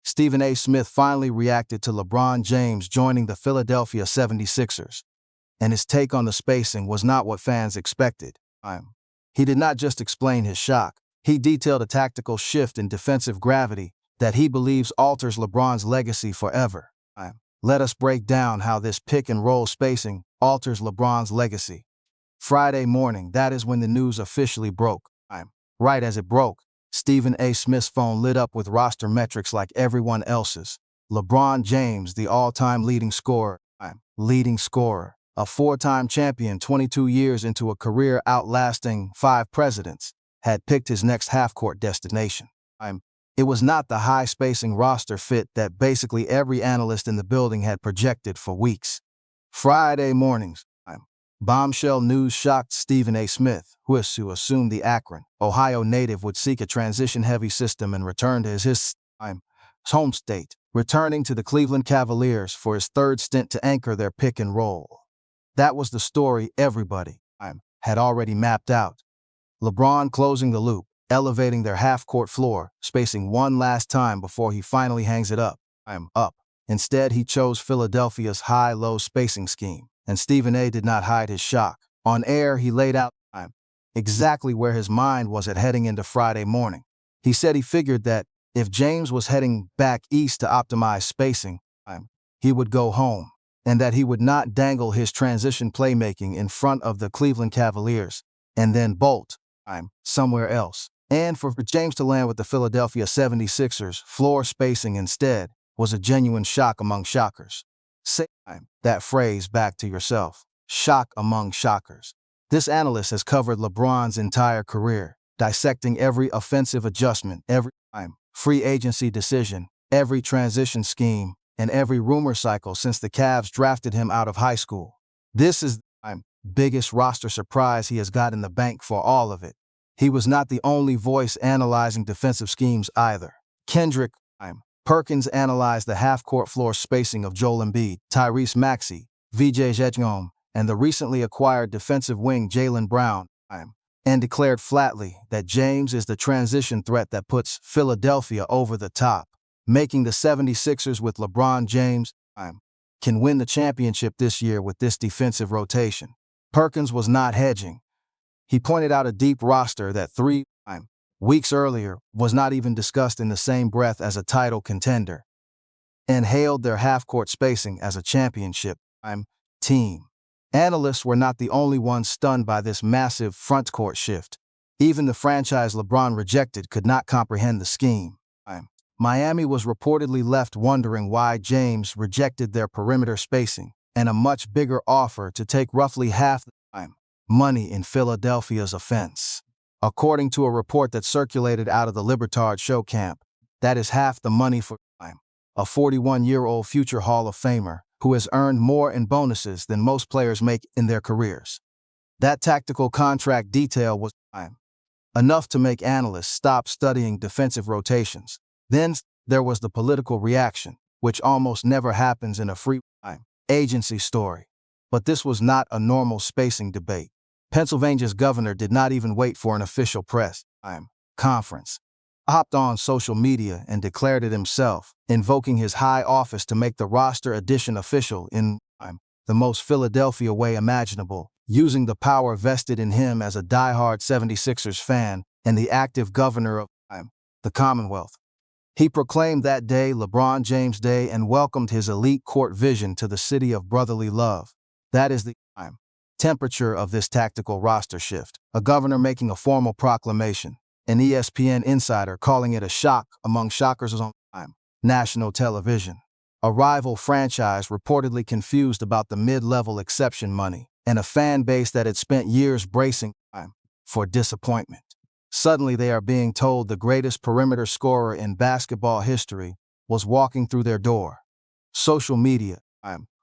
Stephen A. Smith finally reacted to LeBron James joining the Philadelphia 76ers, and his take on the spacing was not what fans expected. He did not just explain his shock, he detailed a tactical shift in defensive gravity that he believes alters LeBron's legacy forever. Let us break down how this pick-and-roll spacing alters LeBron's legacy. Friday morning, that is when the news officially broke. Right as it broke, Stephen A. Smith's phone lit up with roster metrics like everyone else's. LeBron James, the all-time leading scorer, a four-time champion 22 years into a career outlasting 5 presidents, had picked his next half-court destination. It was not the high-spacing roster fit that basically every analyst in the building had projected for weeks. Friday morning's bombshell news shocked Stephen A. Smith, who assumed the Akron, Ohio native would seek a transition-heavy system and return to his home state, returning to the Cleveland Cavaliers for his third stint to anchor their pick-and-roll. That was the story everybody had already mapped out. LeBron closing the loop, elevating their half-court floor, spacing one last time before he finally hangs it up. Instead, he chose Philadelphia's high-low spacing scheme, and Stephen A. did not hide his shock. On air, he laid out exactly where his mind was at heading into Friday morning. He said he figured that if James was heading back east to optimize spacing, he would go home, and that he would not dangle his transition playmaking in front of the Cleveland Cavaliers and then bolt somewhere else. And for James to land with the Philadelphia 76ers, floor spacing instead was a genuine shock among shockers. Say that phrase back to yourself. Shock among shockers. This analyst has covered LeBron's entire career, dissecting every offensive adjustment, every free agency decision, every transition scheme, and every rumor cycle since the Cavs drafted him out of high school. This is the biggest roster surprise he has got in the bank for all of it. He was not the only voice analyzing defensive schemes either. Kendrick Perkins analyzed the half-court floor spacing of Joel Embiid, Tyrese Maxey, VJ Jetgom, and the recently acquired defensive wing Jaylen Brown, and declared flatly that James is the transition threat that puts Philadelphia over the top, making the 76ers with LeBron James can win the championship this year with this defensive rotation. Perkins was not hedging. He pointed out a deep roster that 3 weeks earlier was not even discussed in the same breath as a title contender, and hailed their half-court spacing as a championship team. Analysts were not the only ones stunned by this massive front-court shift. Even the franchise LeBron rejected could not comprehend the scheme. Miami was reportedly left wondering why James rejected their perimeter spacing and a much bigger offer to take roughly half the money in Philadelphia's offense. According to a report that circulated out of the Libertard show camp, that is half the money for a 41-year-old future Hall of Famer who has earned more in bonuses than most players make in their careers. That tactical contract detail was enough to make analysts stop studying defensive rotations. Then there was the political reaction, which almost never happens in a free agency story. But this was not a normal spacing debate. Pennsylvania's governor did not even wait for an official press conference. Hopped on social media and declared it himself, invoking his high office to make the roster addition official in the most Philadelphia way imaginable, using the power vested in him as a diehard 76ers fan and the active governor of the Commonwealth. He proclaimed that day LeBron James Day and welcomed his elite court vision to the city of brotherly love. That is the temperature of this tactical roster shift. A governor making a formal proclamation, an ESPN insider calling it a shock among shockers on national television. A rival franchise reportedly confused about the mid-level exception money, and a fan base that had spent years bracing for disappointment. Suddenly they are being told the greatest perimeter scorer in basketball history was walking through their door. Social media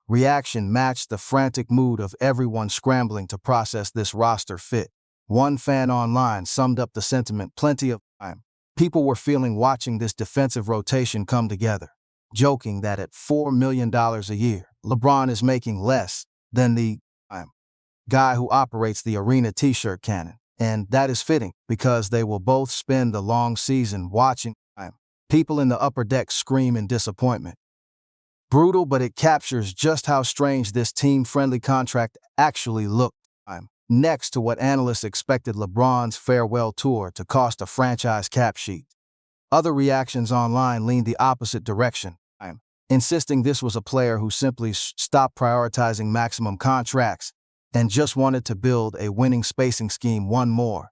reaction matched the frantic mood of everyone scrambling to process this roster fit. One fan online summed up the sentiment plenty of people were feeling watching this defensive rotation come together, joking that at $4 million a year, LeBron is making less than the guy who operates the arena t-shirt cannon. And that is fitting because they will both spend the long season watching People in the upper deck scream in disappointment. Brutal, but it captures just how strange this team-friendly contract actually looked. Next to what analysts expected LeBron's farewell tour to cost a franchise cap sheet. Other reactions online leaned the opposite direction, insisting this was a player who simply stopped prioritizing maximum contracts and just wanted to build a winning spacing scheme one more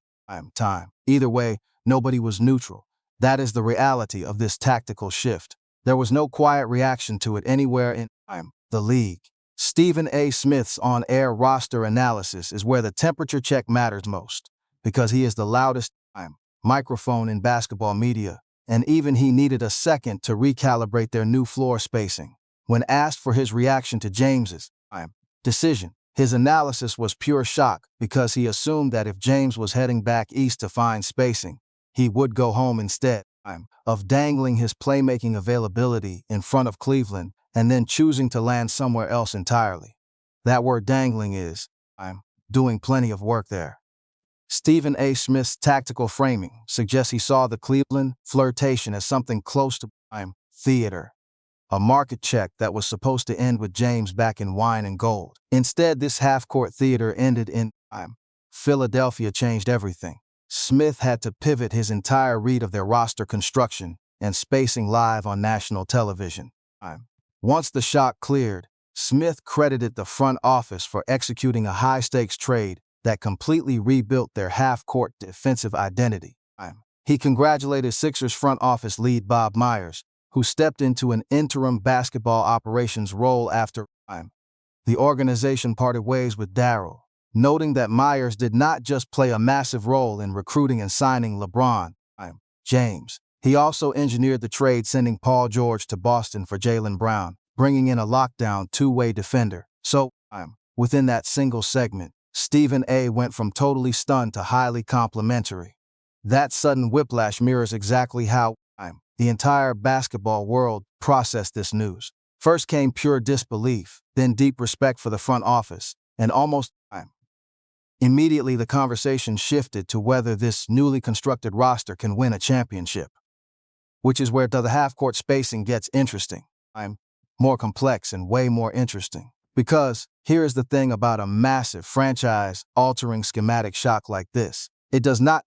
time. Either way, nobody was neutral. That is the reality of this tactical shift. There was no quiet reaction to it anywhere in the league. Stephen A. Smith's on-air roster analysis is where the temperature check matters most, because he is the loudest microphone in basketball media, and even he needed a second to recalibrate their new floor spacing. When asked for his reaction to James's decision, his analysis was pure shock because he assumed that if James was heading back east to find spacing, he would go home instead of dangling his playmaking availability in front of Cleveland and then choosing to land somewhere else entirely. That word dangling is doing plenty of work there. Stephen A. Smith's tactical framing suggests he saw the Cleveland flirtation as something close to theater, a market check that was supposed to end with James back in wine and gold. Instead, this half-court theater ended in Philadelphia changed everything. Smith had to pivot his entire read of their roster construction and spacing live on national television. Once the shock cleared, Smith credited the front office for executing a high-stakes trade that completely rebuilt their half-court defensive identity. He congratulated Sixers front office lead Bob Myers, who stepped into an interim basketball operations role after the organization parted ways with Darryl, noting that Myers did not just play a massive role in recruiting and signing LeBron James. He also engineered the trade, sending Paul George to Boston for Jaylen Brown, bringing in a lockdown two-way defender. So, within that single segment, Stephen A. went from totally stunned to highly complimentary. That sudden whiplash mirrors exactly how the entire basketball world processed this news. First came pure disbelief, then deep respect for the front office, and almost immediately the conversation shifted to whether this newly constructed roster can win a championship. Which is where the half-court spacing gets interesting. More complex and way more interesting. Because here is the thing about a massive franchise-altering schematic shock like this. It does not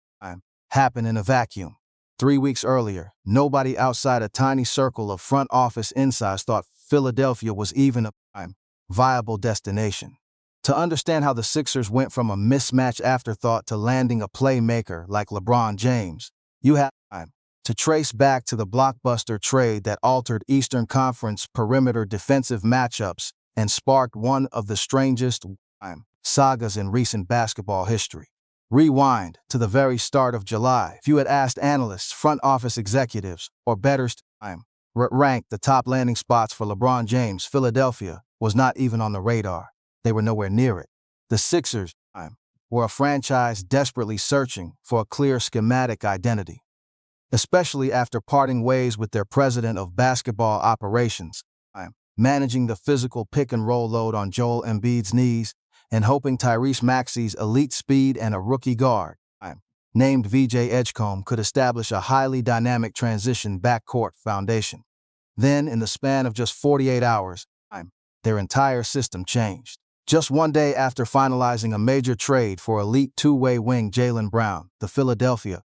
happen in a vacuum. 3 weeks earlier, nobody outside a tiny circle of front office insiders thought Philadelphia was even a viable destination. To understand how the Sixers went from a mismatch afterthought to landing a playmaker like LeBron James, you have to trace back to the blockbuster trade that altered Eastern Conference perimeter defensive matchups and sparked one of the strangest sagas in recent basketball history. Rewind to the very start of July. If you had asked analysts, front office executives, or bettors rank the top landing spots for LeBron James, Philadelphia was not even on the radar. They were nowhere near it. The Sixers were a franchise desperately searching for a clear schematic identity, especially after parting ways with their president of basketball operations, managing the physical pick-and-roll load on Joel Embiid's knees, and hoping Tyrese Maxey's elite speed and a rookie guard, named VJ Edgecombe, could establish a highly dynamic transition backcourt foundation. Then, in the span of just 48 hours, their entire system changed. Just one day after finalizing a major trade for elite two-way wing Jaylen Brown, the Philadelphia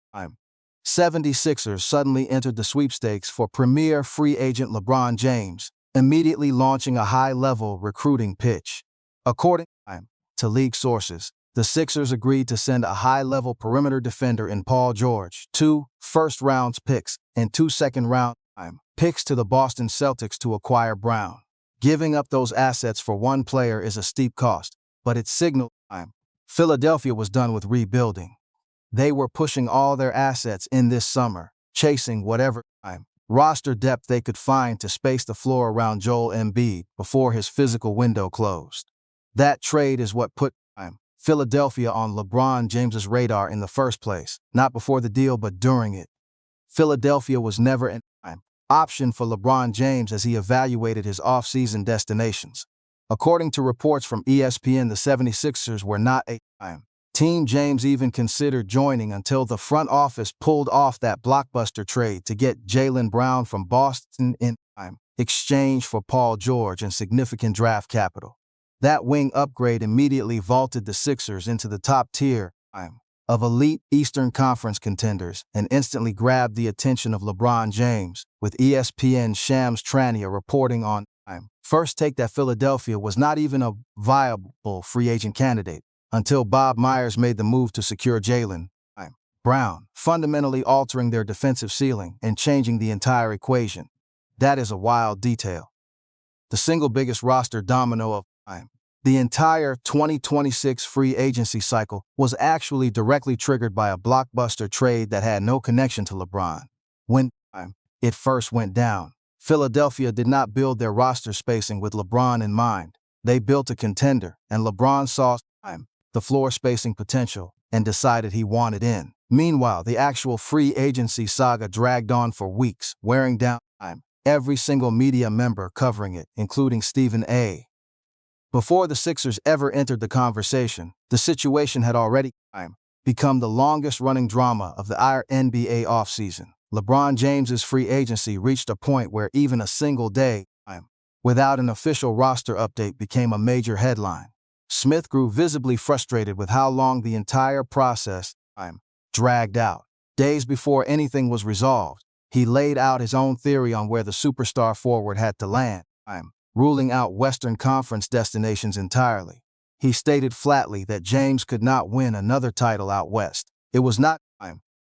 76ers suddenly entered the sweepstakes for premier free agent LeBron James, immediately launching a high-level recruiting pitch. According to league sources, the Sixers agreed to send a high-level perimeter defender in Paul George, 2 first-round picks, and 2 second-round picks to the Boston Celtics to acquire Brown. Giving up those assets for one player is a steep cost, but it signaled Philadelphia was done with rebuilding. They were pushing all their assets in this summer, chasing whatever roster depth they could find to space the floor around Joel Embiid before his physical window closed. That trade is what put Philadelphia on LeBron James's radar in the first place, not before the deal but during it. Philadelphia was never an option for LeBron James as he evaluated his off-season destinations. According to reports from ESPN, the 76ers were not a Team James even considered joining until the front office pulled off that blockbuster trade to get Jaylen Brown from Boston in exchange for Paul George and significant draft capital. That wing upgrade immediately vaulted the Sixers into the top tier of elite Eastern Conference contenders and instantly grabbed the attention of LeBron James, with ESPN's Shams Charania reporting on First Take that Philadelphia was not even a viable free agent candidate until Bob Myers made the move to secure Jaylen Brown, fundamentally altering their defensive ceiling and changing the entire equation. That is a wild detail. The single biggest roster domino of the entire 2026 free agency cycle was actually directly triggered by a blockbuster trade that had no connection to LeBron. When it first went down, Philadelphia did not build their roster spacing with LeBron in mind. They built a contender, and LeBron saw the floor spacing potential and decided he wanted in. Meanwhile, the actual free agency saga dragged on for weeks, wearing down every single media member covering it, including Stephen A. Before the Sixers ever entered the conversation, the situation had already become the longest-running drama of the NBA offseason. LeBron James's free agency reached a point where even a single day without an official roster update became a major headline. Smith grew visibly frustrated with how long the entire process dragged out. Days before anything was resolved, he laid out his own theory on where the superstar forward had to land, ruling out Western Conference destinations entirely. He stated flatly that James could not win another title out west. It was not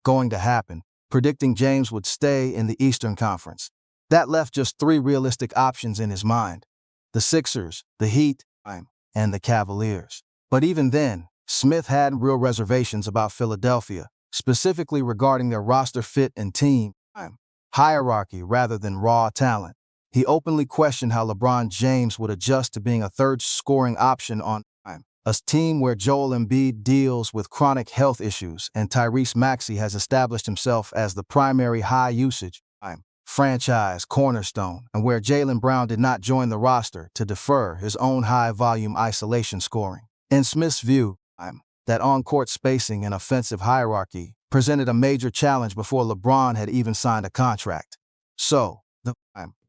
going to happen, predicting James would stay in the Eastern Conference. That left just three realistic options in his mind: the Sixers, the Heat, and the Cavaliers. But even then, Smith had real reservations about Philadelphia, specifically regarding their roster fit and team hierarchy rather than raw talent. He openly questioned how LeBron James would adjust to being a third scoring option on a team where Joel Embiid deals with chronic health issues and Tyrese Maxey has established himself as the primary high-usage franchise cornerstone, and where Jaylen Brown did not join the roster to defer his own high-volume isolation scoring. In Smith's view, that on-court spacing and offensive hierarchy presented a major challenge before LeBron had even signed a contract. So, the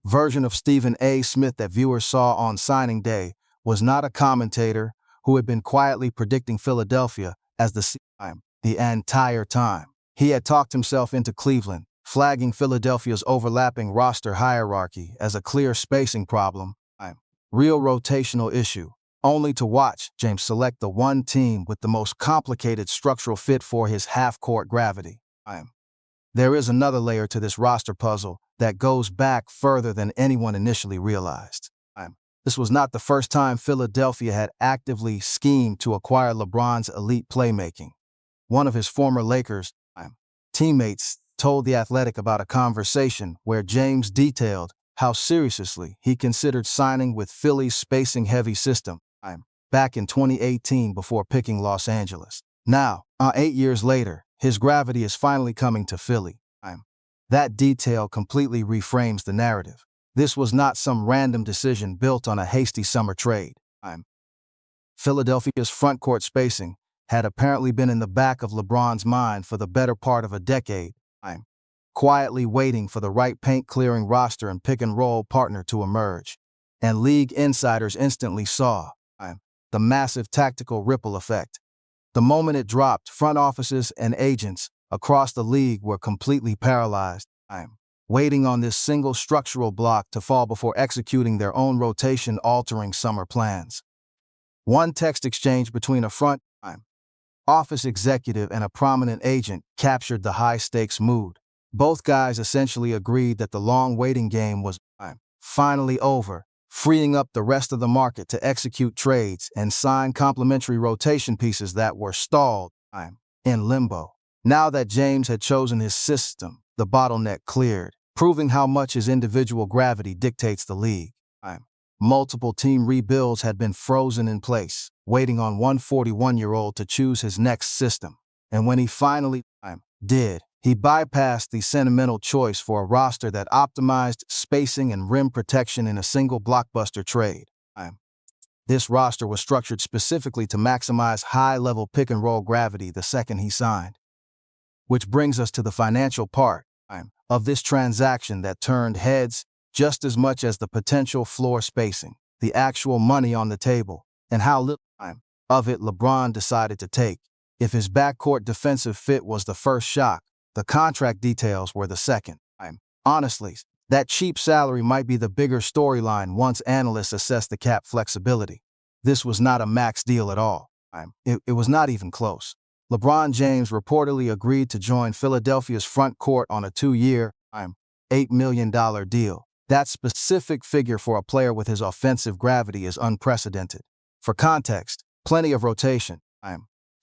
version of Stephen A. Smith that viewers saw on signing day was not a commentator who had been quietly predicting Philadelphia as the entire time. He had talked himself into Cleveland, flagging Philadelphia's overlapping roster hierarchy as a clear spacing problem, real rotational issue, only to watch James select the one team with the most complicated structural fit for his half-court gravity. There is another layer to this roster puzzle that goes back further than anyone initially realized. This was not the first time Philadelphia had actively schemed to acquire LeBron's elite playmaking. One of his former Lakers teammates told The Athletic about a conversation where James detailed how seriously he considered signing with Philly's spacing-heavy system back in 2018 before picking Los Angeles. Now, 8 years later, his gravity is finally coming to Philly. That detail completely reframes the narrative. This was not some random decision built on a hasty summer trade. Philadelphia's front-court spacing had apparently been in the back of LeBron's mind for the better part of a decade, quietly waiting for the right paint-clearing roster and pick-and-roll partner to emerge. And league insiders instantly saw the massive tactical ripple effect. The moment it dropped, front offices and agents across the league were completely paralyzed, waiting on this single structural block to fall before executing their own rotation-altering summer plans. One text exchange between a front office executive and a prominent agent captured the high-stakes mood. Both guys essentially agreed that the long waiting game was finally over, freeing up the rest of the market to execute trades and sign complementary rotation pieces that were stalled in limbo. Now that James had chosen his system, the bottleneck cleared, proving how much his individual gravity dictates the league. Multiple team rebuilds had been frozen in place, waiting on one 41-year-old to choose his next system. And when he finally did, he bypassed the sentimental choice for a roster that optimized spacing and rim protection in a single blockbuster trade. This roster was structured specifically to maximize high-level pick-and-roll gravity the second he signed. Which brings us to the financial part of this transaction that turned heads just as much as the potential floor spacing, the actual money on the table, and how little time of it LeBron decided to take. If his backcourt defensive fit was the first shock, the contract details were the second. Honestly, that cheap salary might be the bigger storyline once analysts assess the cap flexibility. This was not a max deal at all. It was not even close. LeBron James reportedly agreed to join Philadelphia's front court on a 2-year, $8 million deal. That specific figure for a player with his offensive gravity is unprecedented. For context, plenty of rotation.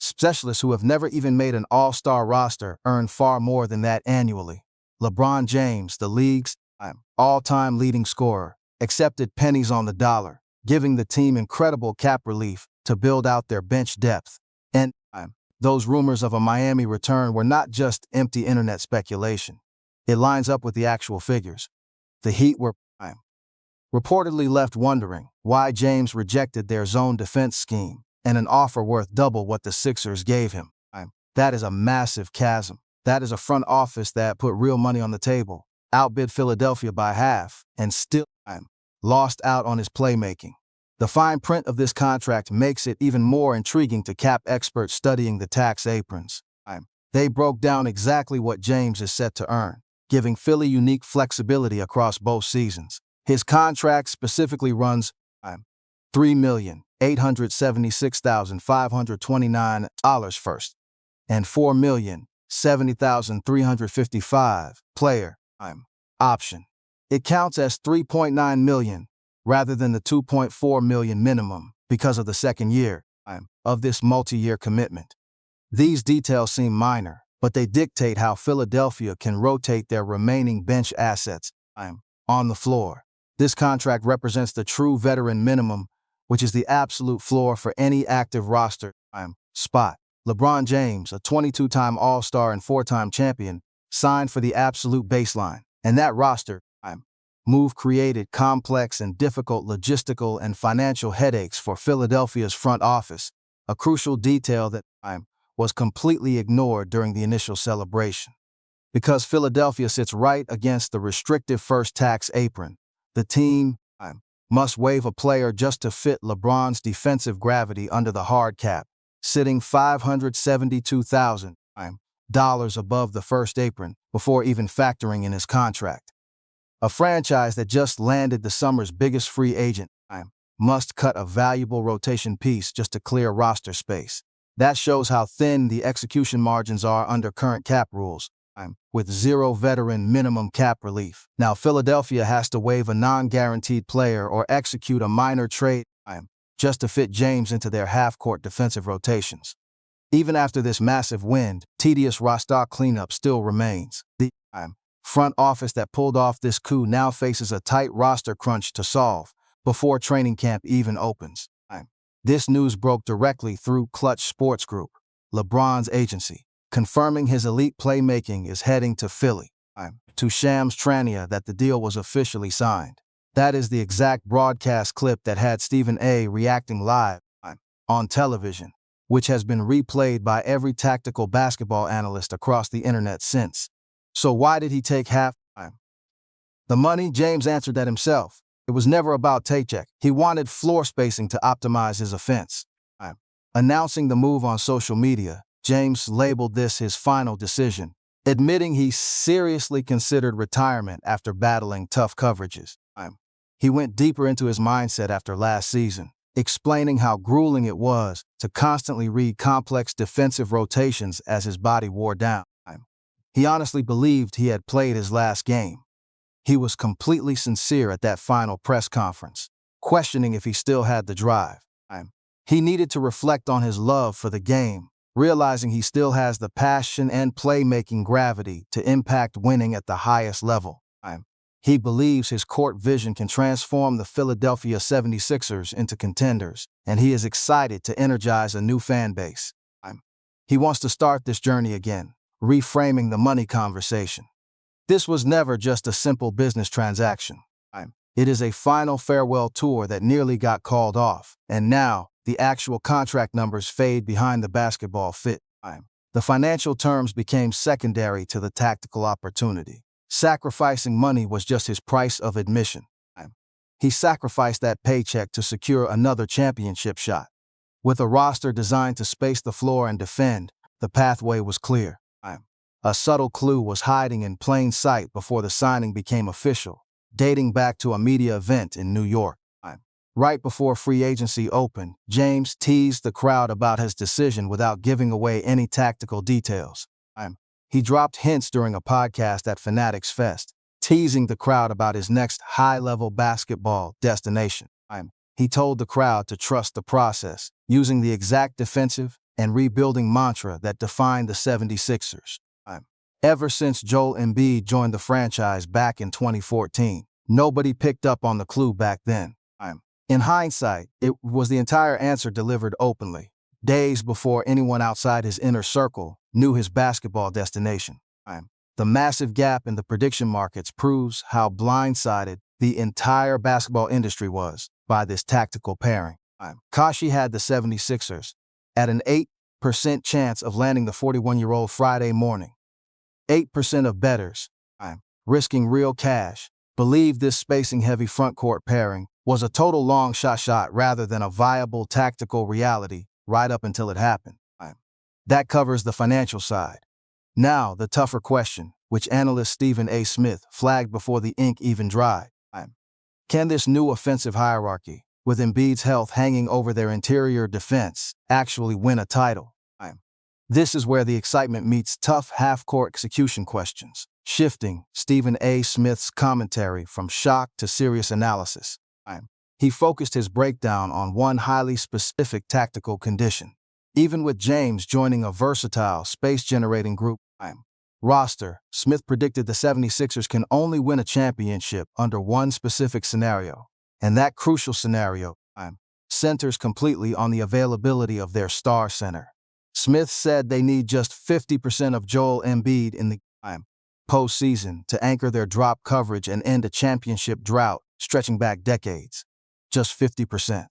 Specialists who have never even made an all-star roster earn far more than that annually. LeBron James, the league's all-time leading scorer, accepted pennies on the dollar, giving the team incredible cap relief to build out their bench depth. And those rumors of a Miami return were not just empty internet speculation. It lines up with the actual figures. The Heat were reportedly left wondering why James rejected their zone defense scheme and an offer worth double what the Sixers gave him. That is a massive chasm. That is a front office that put real money on the table, outbid Philadelphia by half, and still lost out on his playmaking. The fine print of this contract makes it even more intriguing to cap experts studying the tax aprons. They broke down exactly what James is set to earn, giving Philly unique flexibility across both seasons. His contract specifically runs $3,876,529 first and $4,070,355 player option. It counts as $3.9 million rather than the $2.4 million minimum because of the second year of this multi-year commitment. These details seem minor, but they dictate how Philadelphia can rotate their remaining bench assets on the floor. This contract represents the true veteran minimum, which is the absolute floor for any active roster spot. LeBron James, a 22-time All-Star and 4-time champion, signed for the absolute baseline, and that roster move created complex and difficult logistical and financial headaches for Philadelphia's front office, a crucial detail that was completely ignored during the initial celebration. Because Philadelphia sits right against the restrictive first tax apron, the team must waive a player just to fit LeBron's defensive gravity under the hard cap, sitting $572,000 above the first apron before even factoring in his contract. A franchise that just landed the summer's biggest free agent must cut a valuable rotation piece just to clear roster space. That shows how thin the execution margins are under current cap rules, with zero veteran minimum cap relief. Now Philadelphia has to waive a non-guaranteed player or execute a minor trade just to fit James into their half-court defensive rotations. Even after this massive win, tedious roster cleanup still remains. The front office that pulled off this coup now faces a tight roster crunch to solve before training camp even opens. This news broke directly through Clutch Sports Group, LeBron's agency, confirming his elite playmaking is heading to Philly. To Shams Charania that the deal was officially signed. That is the exact broadcast clip that had Stephen A. reacting live on television, which has been replayed by every tactical basketball analyst across the internet since. So why did he take half? The money? James answered that himself. It was never about paycheck. He wanted floor spacing to optimize his offense. Announcing the move on social media, James labeled this his final decision, admitting he seriously considered retirement after battling tough coverages. He went deeper into his mindset after last season, explaining how grueling it was to constantly read complex defensive rotations as his body wore down. He honestly believed he had played his last game. He was completely sincere at that final press conference, questioning if he still had the drive. He needed to reflect on his love for the game, realizing he still has the passion and playmaking gravity to impact winning at the highest level. He believes his court vision can transform the Philadelphia 76ers into contenders, and he is excited to energize a new fan base. He wants to start this journey again, reframing the money conversation. This was never just a simple business transaction. It is a final farewell tour that nearly got called off, and now the actual contract numbers fade behind the basketball fit. The financial terms became secondary to the tactical opportunity. Sacrificing money was just his price of admission. He sacrificed that paycheck to secure another championship shot. With a roster designed to space the floor and defend, the pathway was clear. A subtle clue was hiding in plain sight before the signing became official, dating back to a media event in New York. Right before free agency opened, James teased the crowd about his decision without giving away any tactical details. He dropped hints during a podcast at Fanatics Fest, teasing the crowd about his next high-level basketball destination. He told the crowd to trust the process, using the exact defensive and rebuilding mantra that defined the 76ers. Ever since Joel Embiid joined the franchise back in 2014, nobody picked up on the clue back then. In hindsight, it was the entire answer delivered openly, days before anyone outside his inner circle knew his basketball destination. The massive gap in the prediction markets proves how blindsided the entire basketball industry was by this tactical pairing. Kashi had the 76ers at an 8% chance of landing the 41-year-old Friday morning. 8% of bettors, risking real cash, believed this spacing-heavy frontcourt pairing was a total long shot rather than a viable tactical reality right up until it happened. That covers the financial side. Now, the tougher question, which analyst Stephen A. Smith flagged before the ink even dried. Can this new offensive hierarchy, with Embiid's health hanging over their interior defense, actually win a title? This is where the excitement meets tough half-court execution questions, shifting Stephen A. Smith's commentary from shock to serious analysis. He focused his breakdown on one highly specific tactical condition. Even with James joining a versatile, space-generating group roster, Smith predicted the 76ers can only win a championship under one specific scenario. And that crucial scenario centers completely on the availability of their star center. Smith said they need just 50% of Joel Embiid in the postseason to anchor their drop coverage and end a championship drought stretching back decades. Just 50%.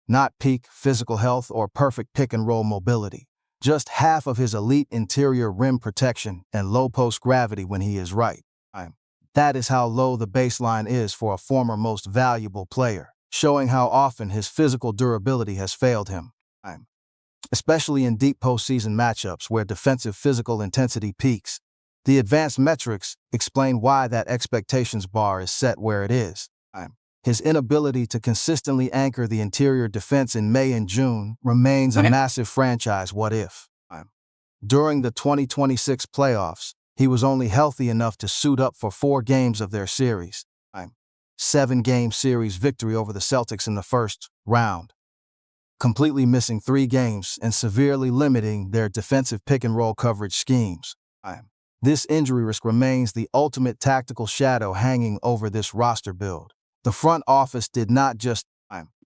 Not peak physical health or perfect pick-and-roll mobility. Just half of his elite interior rim protection and low post gravity when he is right. That is how low the baseline is for a former most valuable player, showing how often his physical durability has failed him. Especially in deep postseason matchups where defensive physical intensity peaks. The advanced metrics explain why that expectations bar is set where it is. His inability to consistently anchor the interior defense in May and June remains a massive franchise what-if. During the 2026 playoffs, he was only healthy enough to suit up for 4 games of their series. 7-game series victory over the Celtics in the first round, completely missing 3 games and severely limiting their defensive pick-and-roll coverage schemes. This injury risk remains the ultimate tactical shadow hanging over this roster build. The front office did not just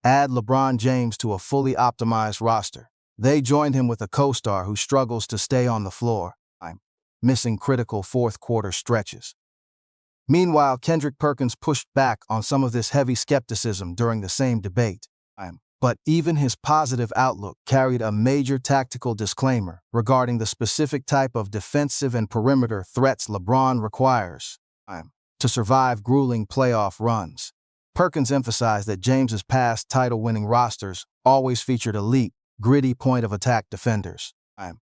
add LeBron James to a fully optimized roster. They joined him with a co-star who struggles to stay on the floor, missing critical fourth-quarter stretches. Meanwhile, Kendrick Perkins pushed back on some of this heavy skepticism during the same debate. But even his positive outlook carried a major tactical disclaimer regarding the specific type of defensive and perimeter threats LeBron requires to survive grueling playoff runs. Perkins emphasized that James's past title-winning rosters always featured elite, gritty point-of-attack defenders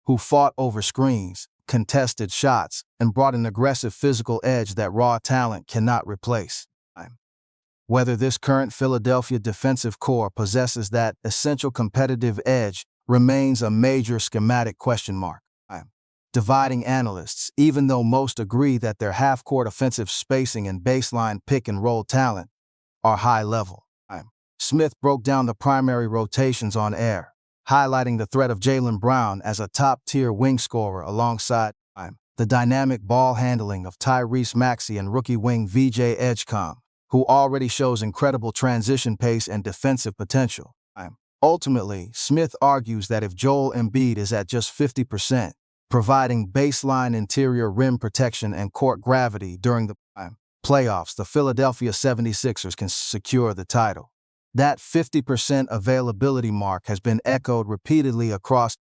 who fought over screens, contested shots, and brought an aggressive physical edge that raw talent cannot replace. Whether this current Philadelphia defensive core possesses that essential competitive edge remains a major schematic question mark. Dividing analysts, even though most agree that their half-court offensive spacing and baseline pick-and-roll talent are high level. Smith broke down the primary rotations on air, highlighting the threat of Jaylen Brown as a top-tier wing scorer alongside the dynamic ball handling of Tyrese Maxey and rookie wing VJ Edgecombe, who already shows incredible transition pace and defensive potential. Ultimately, Smith argues that if Joel Embiid is at just 50%, providing baseline interior rim protection and court gravity during the playoffs, the Philadelphia 76ers can secure the title. That 50% availability mark has been echoed repeatedly across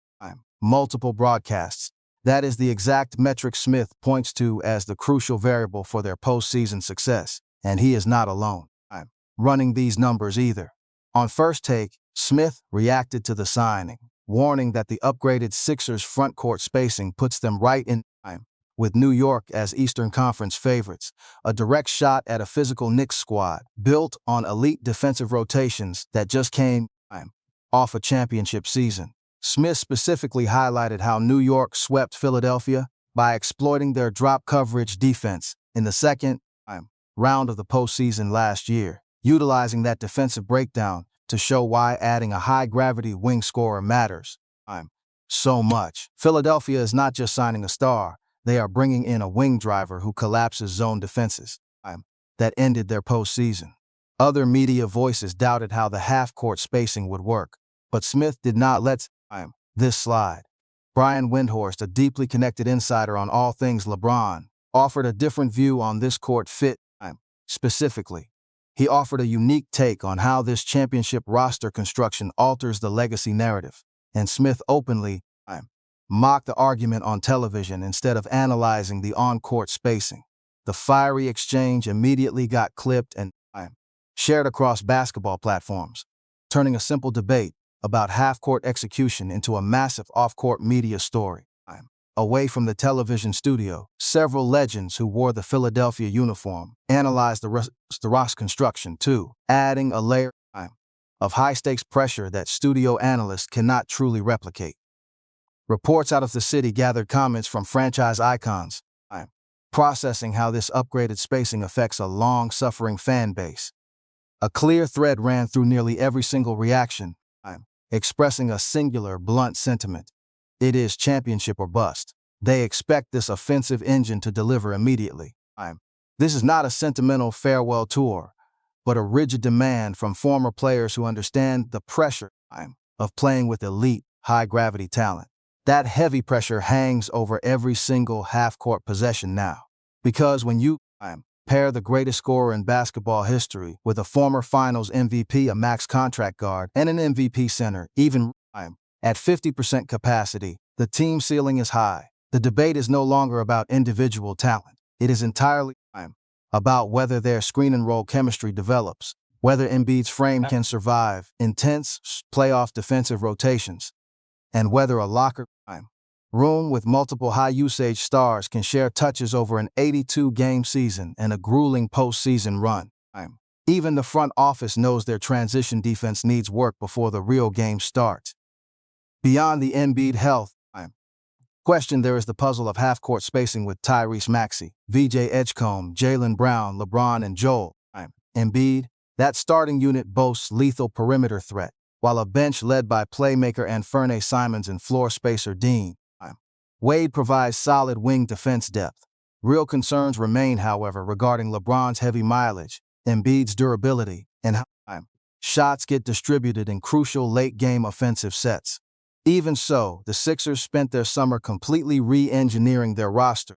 multiple broadcasts. That is the exact metric Smith points to as the crucial variable for their postseason success, and he is not alone running these numbers either. On first take, Smith reacted to the signing, warning that the upgraded Sixers front court spacing puts them right in time with New York as Eastern Conference favorites, a direct shot at a physical Knicks squad built on elite defensive rotations that just came off a championship season. Smith specifically highlighted how New York swept Philadelphia by exploiting their drop coverage defense in the second round of the postseason last year, utilizing that defensive breakdown to show why adding a high-gravity wing scorer matters so much. Philadelphia is not just signing a star, they are bringing in a wing driver who collapses zone defenses that ended their postseason. Other media voices doubted how the half-court spacing would work, but Smith did not let this slide. Brian Windhorst, a deeply connected insider on all things LeBron, offered a different view on this court fit specifically. He offered a unique take on how this championship roster construction alters the legacy narrative, and Smith openly mocked the argument on television instead of analyzing the on-court spacing. The fiery exchange immediately got clipped and shared across basketball platforms, turning a simple debate about half-court execution into a massive off-court media story. Away from the television studio, several legends who wore the Philadelphia uniform analyzed the roster construction too, adding a layer of high-stakes pressure that studio analysts cannot truly replicate. Reports out of the city gathered comments from franchise icons, processing how this upgraded spacing affects a long-suffering fan base. A clear thread ran through nearly every single reaction, expressing a singular, blunt sentiment. It is championship or bust. They expect this offensive engine to deliver immediately. This is not a sentimental farewell tour, but a rigid demand from former players who understand the pressure of playing with elite, high-gravity talent. That heavy pressure hangs over every single half-court possession now. Because when you pair the greatest scorer in basketball history with a former Finals MVP, a max contract guard, and an MVP center, even at 50% capacity, the team ceiling is high. The debate is no longer about individual talent. It is entirely about whether their screen and roll chemistry develops, whether Embiid's frame can survive intense playoff defensive rotations, and whether a locker room with multiple high-usage stars can share touches over an 82-game season and a grueling postseason run. Even the front office knows their transition defense needs work before the real game starts. Beyond the Embiid health question, there is the puzzle of half-court spacing with Tyrese Maxey, VJ Edgecombe, Jaylen Brown, LeBron, and Joel Embiid. That starting unit boasts lethal perimeter threat, while a bench led by playmaker Anfernee Simons and floor spacer Dean Wade provides solid wing defense depth. Real concerns remain, however, regarding LeBron's heavy mileage, Embiid's durability, and how shots get distributed in crucial late-game offensive sets. Even so, the Sixers spent their summer completely re-engineering their roster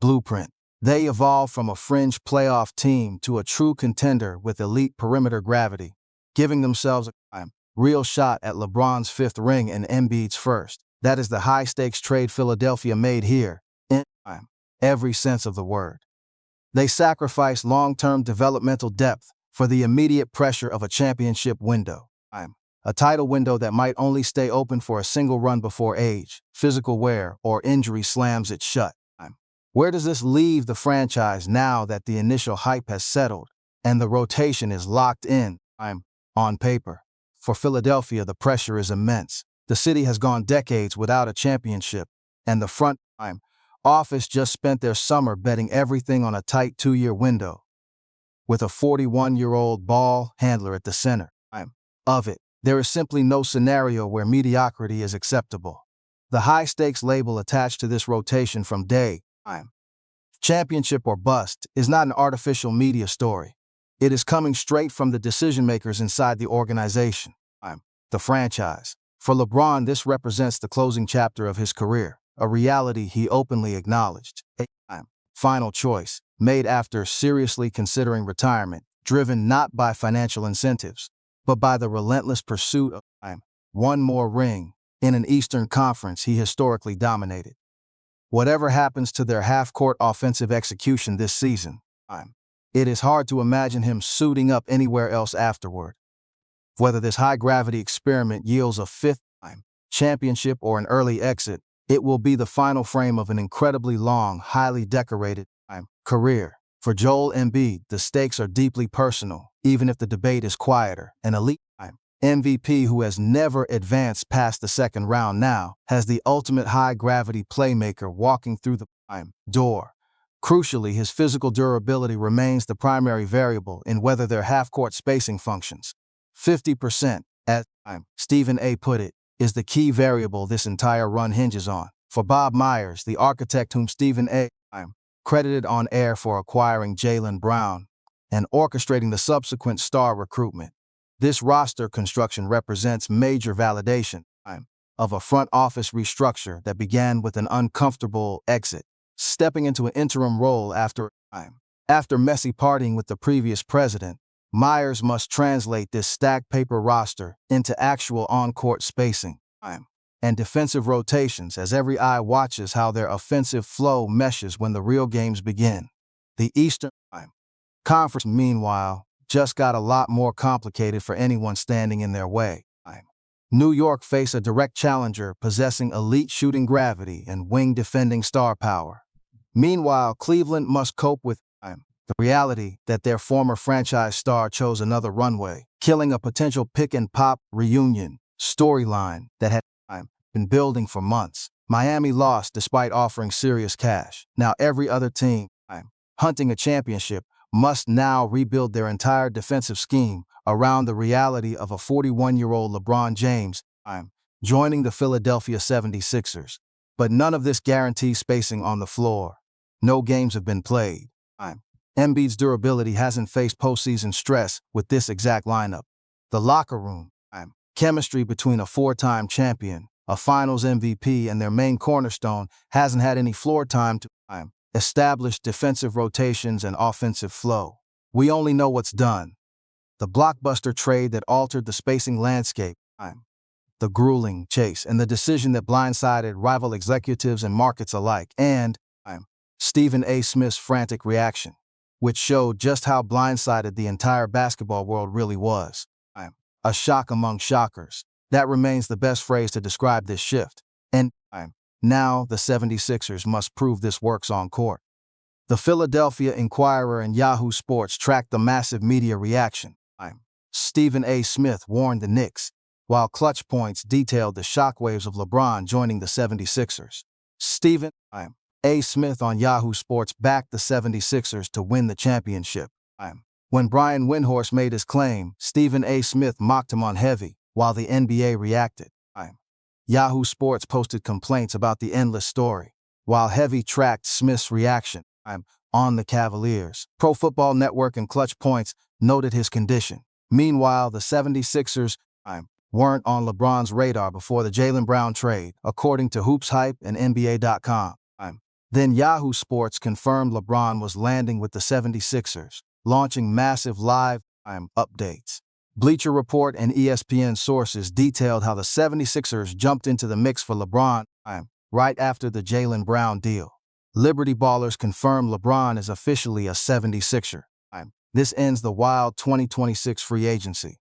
blueprint. They evolved from a fringe playoff team to a true contender with elite perimeter gravity, giving themselves a real shot at LeBron's fifth ring and Embiid's first. That is the high-stakes trade Philadelphia made here, in every sense of the word. They sacrificed long-term developmental depth for the immediate pressure of a championship window. A title window that might only stay open for a single run before age, physical wear, or injury slams it shut. Where does this leave the franchise now that the initial hype has settled and the rotation is locked in? On paper. For Philadelphia, the pressure is immense. The city has gone decades without a championship, and the front office just spent their summer betting everything on a tight 2-year window, with a 41-year-old ball handler at the center of it. There is simply no scenario where mediocrity is acceptable. The high-stakes label attached to this rotation from day championship or bust is not an artificial media story. It is coming straight from the decision-makers inside the organization, the franchise. For LeBron, this represents the closing chapter of his career, a reality he openly acknowledged. Final choice. made after seriously considering retirement, driven not by financial incentives, but by the relentless pursuit of one more ring in an Eastern Conference he historically dominated. Whatever happens to their half-court offensive execution this season, it is hard to imagine him suiting up anywhere else afterward. Whether this high-gravity experiment yields a fifth championship or an early exit, it will be the final frame of an incredibly long, highly decorated career. For Joel Embiid, the stakes are deeply personal, even if the debate is quieter. An elite MVP who has never advanced past the second round now has the ultimate high-gravity playmaker walking through the door. Crucially, his physical durability remains the primary variable in whether their half-court spacing functions. 50%, as Stephen A. put it, is the key variable this entire run hinges on. For Bob Myers, the architect whom Stephen A. credited on air for acquiring Jaylen Brown and orchestrating the subsequent star recruitment, this roster construction represents major validation of a front office restructure that began with an uncomfortable exit, stepping into an interim role after messy partying with the previous president. Myers must translate this stacked paper roster into actual on-court spacing and defensive rotations as every eye watches how their offensive flow meshes when the real games begin. The Eastern Conference, meanwhile, just got a lot more complicated for anyone standing in their way. New York face a direct challenger possessing elite shooting gravity and wing defending star power. Meanwhile, Cleveland must cope with the reality that their former franchise star chose another runway, killing a potential pick-and-pop reunion storyline that had been building for months. Miami lost despite offering serious cash. Now every other team hunting a championship must now rebuild their entire defensive scheme around the reality of a 41-year-old LeBron James joining the Philadelphia 76ers. But none of this guarantees spacing on the floor. No games have been played. Embiid's durability hasn't faced postseason stress with this exact lineup. The locker room chemistry between a four-time champion, a finals MVP, and their main cornerstone hasn't had any floor time to establish defensive rotations and offensive flow. We only know what's done. The blockbuster trade that altered the spacing landscape, the grueling chase, and the decision that blindsided rival executives and markets alike, and Stephen A. Smith's frantic reaction, which showed just how blindsided the entire basketball world really was. A shock among shockers. That remains the best phrase to describe this shift. And now the 76ers must prove this works on court. The Philadelphia Inquirer and Yahoo Sports tracked the massive media reaction. Stephen A. Smith warned the Knicks, while Clutch Points detailed the shockwaves of LeBron joining the 76ers. Stephen A. Smith on Yahoo Sports backed the 76ers to win the championship. When Brian Windhorst made his claim, Stephen A. Smith mocked him on Heavy, while the NBA reacted. Yahoo Sports posted complaints about the endless story, while Heavy tracked Smith's reaction on the Cavaliers. Pro Football Network and Clutch Points noted his condition. Meanwhile, the 76ers weren't on LeBron's radar before the Jaylen Brown trade, according to Hoops Hype and NBA.com. Then Yahoo Sports confirmed LeBron was landing with the 76ers, launching massive live updates. Bleacher Report and ESPN sources detailed how the 76ers jumped into the mix for LeBron right after the Jaylen Brown deal. Liberty Ballers confirmed LeBron is officially a 76er. This ends the wild 2026 free agency.